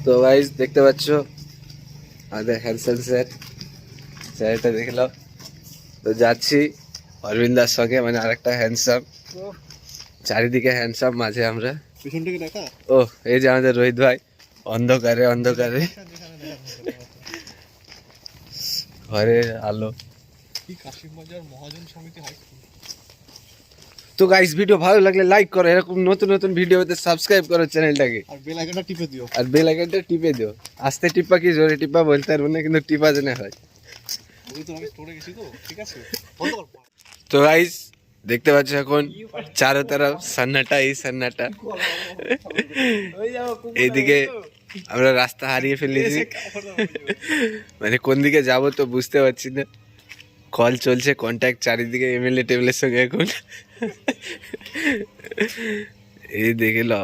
তো গাইস দেখতে পাচ্ছ আমাদের হ্যান্ডসাম স্যারটা দেখলো। তো যাচ্ছি অরবিন্দার সঙ্গে, মানে আরেকটা হ্যান্ডসাম, চারিদিকে হ্যান্ডসাম, মাঝে আমরা। ও এই যে আমাদের রোহিত ভাই, অন্ধকারে অন্ধকারে ঘরের আলো। তো গাইস ভিডিও ভালো লাগলে লাইক করো, এরকম নতুন নতুন ভিডিও পেতে সাবস্ক্রাইব করো চ্যানেলটাকে, আর বেল আইকনটা টিপে দিও। আস্তে টিপা কি জোরে টিপা বলতে পারবো না, কিন্তু টিপা জেনে হয়। তো গাইস দেখতে পাচ্ছ এখন চারো তরফ সান্নাটা, এই সান্নাটা। এইদিকে আমরা রাস্তা হারিয়ে ফেলেছি, মানে কোন দিকে যাব তো বুঝতে পারছি না। কল চলছে, কন্ট্যাক্ট চারিদিকে, এমএলএ টেবিলের সঙ্গে এখন। এই দেখে লো,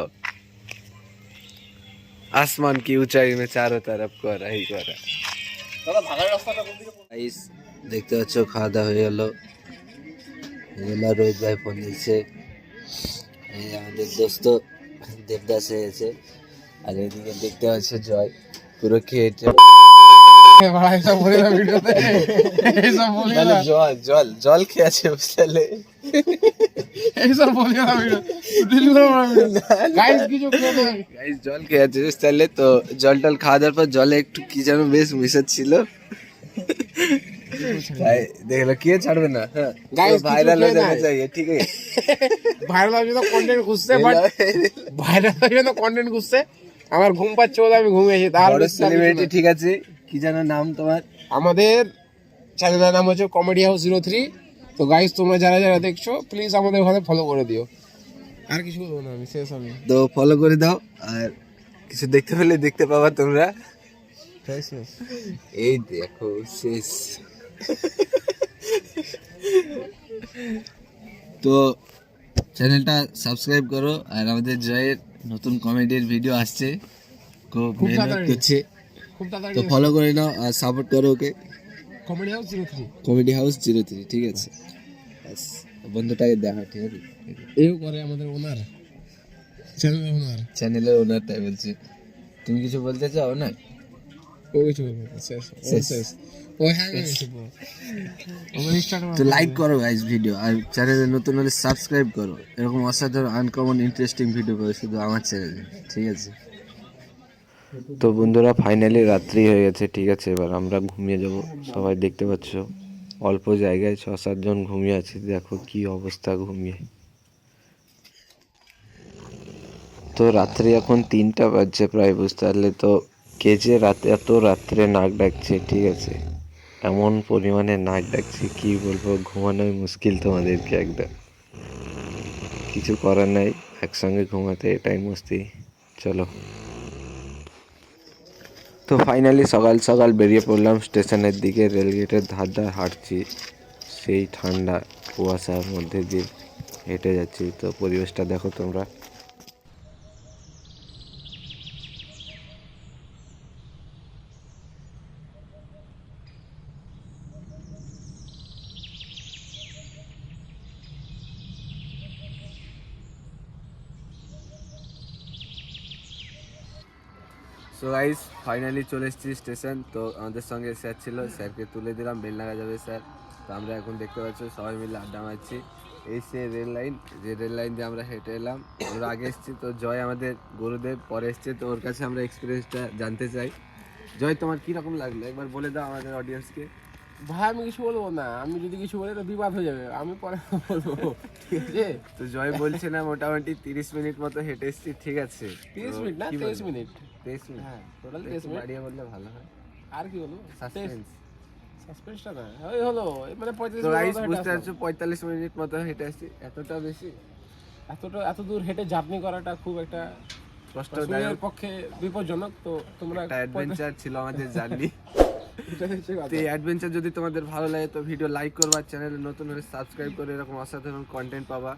আসমান কি উঁচাই মে চারো তরফ করা ही করা। গাইস দেখতে পাচ্ছ খাওয়া দাওয়া হয়ে গেল। রোহিত ভাই ফোন দিচ্ছে, এই আমাদের দোস্ত দেবদাস হয়েছে, আর এদিকে দেখতে পাচ্ছ জয় পুরো খেয়েছে। জল জল জল খেয়েছে বুঝলে, জল খেয়েছে বুঝলে। তো জল টল খাওয়া দেওয়ার পর জলে একটু কি যেন বেশ মিশাচ্ছিল, দেখলো কে ছাড়বে না। ভাইরাল হয়ে যাবে চাইয়ে, ঠিক আছে, ভাইরাল হওয়ার জন্য কন্টেন্ট খুঁজছে, বাট ভাইরাল হওয়ার জন্য কন্টেন্ট খুঁজছে। আমার ঘুম পাচ্ছে বলে আমি ঘুমিয়েছি। তাহলে সেলিব্রিটি, ঠিক আছে, কি যেন নাম তোমার? আমাদের চ্যানেলের নাম হচ্ছে কমেডি হাউস 03। তো গাইস তোমরা যারা যারা দেখছো প্লিজ আমাদের ওখানে ফলো করে দিও। আর কিছু বলবো না আমি, শেষ আমি। তো ফলো করে দাও, আর কিছু দেখতে পেলে দেখতে পাবা তোমরা। এই দেখো শেষ। তো চ্যানেলটা সাবস্ক্রাইব করো, আর আমাদের জয়ের নতুন কমেডির ভিডিও আসছে, খুব মেহনত করছে, খুব তাড়াতাড়ি তো ফলো করে নাও আর সাপোর্ট করো ওকে। কমেডি হাউস 03, কমেডি হাউস 03, ঠিক আছে। বন্ধুটাকে দেখা, ঠিক আছে, এও করে আমাদের ওনার চ্যানেলের ওনার, তাই বলছি। তুমি কিছু বলতে চাও না? ও কিছু বলবে শেষ। ও হ্যাঁ তো লাইক করো গাইস ভিডিও, আর চ্যানেলে নতুন হলে সাবস্ক্রাইব করো। এরকম অসাধারণ আনকমন ইন্টারেস্টিং ভিডিও পাবে শুধু আমার চ্যানেলে, ঠিক আছে। তো বন্ধুরা ফাইনালি রাত্রি হয়ে গেছে, ঠিক আছে, এবার আমরা ঘুমিয়ে যাব। সবাই দেখতে পাচ্ছ অল্প জায়গায় 6-7 জন ঘুমিয়ে আছি, দেখো কি অবস্থা ঘুমিয়ে। তো রাত্রি এখন 3টা বাজছে প্রায়, বুঝতে পারলে। তো কে যে রাতে এত রাত্রে নাক ডাকছে, ঠিক আছে, এমন পরিমাণে নাক ডাকছে কি বলবো, ঘুমানোই মুশকিল তোমাদেরকে একদম। কিছু করার নাই, একসঙ্গে ঘুমাতে এটাই মস্তি। চলো, তো ফাইনালি সকাল সকাল বেরিয়ে পড়লাম স্টেশনের দিকে। রেলগেটের ধার ধার হাঁটছি, সেই ঠান্ডা কুয়াশার মধ্যে দিয়ে হেঁটে যাচ্ছি। তো পরিবেশটা দেখো তোমরা। সো গাইস ফাইনালি চলে এসেছি স্টেশন। তো আমাদের সঙ্গে স্যার ছিল, স্যারকে তুলে দিলাম, বেলডাঙ্গা যাবে স্যার। তো আমরা এখন দেখতে পাচ্ছি সবাই মিলে আড্ডা মারছি। এই সে রেল লাইন, যে রেল লাইন দিয়ে আমরা হেঁটে এলাম। আমরা আগে এসেছি, তো জয় আমাদের গুরুদেব পরে এসছে, তো ওর কাছে আমরা এক্সপিরিয়েন্সটা জানতে চাই। জয় তোমার কীরকম লাগলো একবার বলে দাও আমাদের অডিয়েন্সকে। ভাই আমি কিছু বলবো না, আমি যদি কিছু বলি তো বিবাদ হয়ে যাবে, আমি পরে বলবো, ঠিক আছে। তো জয় বলছে না মোটামুটি 30 মিনিট মতো হেঁটে এসেছি, ঠিক আছে। 30 মিনিট না 23 মিনিট, 23 মিনিট, হ্যাঁ টোটাল 23 মিনিট। বাড়িয়ে বললে ভালো হয়, আর কি বলবো, সাসপেন্সটা না ওই হলো মানে 35 তো গাইস মিনিট। বুঝতে পারছো 45 মিনিট মতো হেঁটে আসছি, এতটা বেশি। এত দূর হেঁটে জার্নি করাটা খুব একটা কষ্টদায়ক, পক্ষে বিপজ্জনক। তো তোমরা একটা অ্যাডভেঞ্চার ছিল আমাদের জার্নি। তো এই অ্যাডভেঞ্চার যদি তোমাদের ভালো লাগে তো ভিডিও লাইক করবা, চ্যানেলে নতুন হলে সাবস্ক্রাইব করে এরকম অসাধারণ কন্টেন্ট পাবা।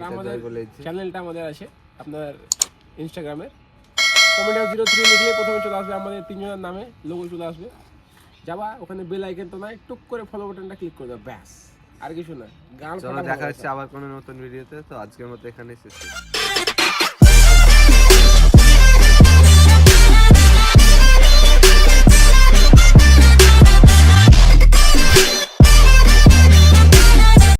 আমাদের চ্যানেলটা আমাদের আছে আপনার ইনস্টাগ্রামে কমেডি হাউস 03 লিখলে প্রথমে চলে আসবে আমাদের তিনজনের নামে, লোগো চলে আসবে। যাবা ওখানে বেল আইকন তো নাই, টুক করে ফলো বাটনটা ক্লিক করে দাও, ব্যাস আর কিছু না। গান দেখা হচ্ছে আবার কোনো নতুন ভিডিওতে। তো আজকের মতো এখানেই শেষ।